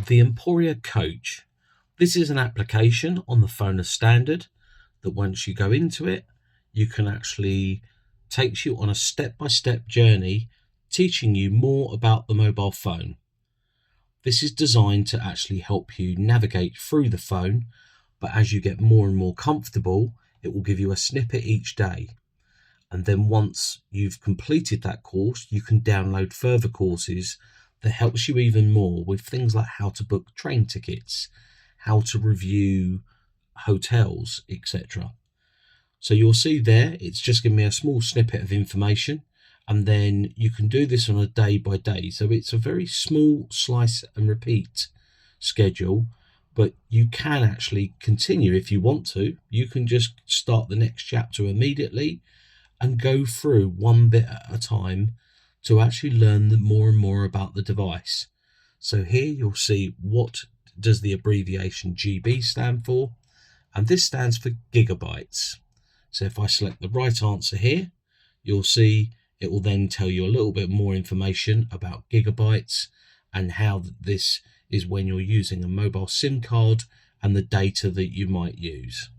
The Emporia Coach. This is an application on the phone as standard that once you go into it, you can actually takes you on a step-by-step journey teaching you more about the mobile phone. This is designed to actually help you navigate through the phone, but as you get more and more comfortable, it will give you a snippet each day. And then once you've completed that course, you can download further courses that helps you even more with things like how to book train tickets, how to review hotels, etc. So you'll see there, it's just giving me a small snippet of information, and then you can do this on a day by day. So it's a very small slice and repeat schedule, but you can actually continue if you want to. You can just start the next chapter immediately and go through one bit at a time to actually learn more and more about the device. So here you'll see what does the abbreviation GB stand for, and this stands for gigabytes. So if I select the right answer here, you'll see it will then tell you a little bit more information about gigabytes and how this is when you're using a mobile SIM card and the data that you might use.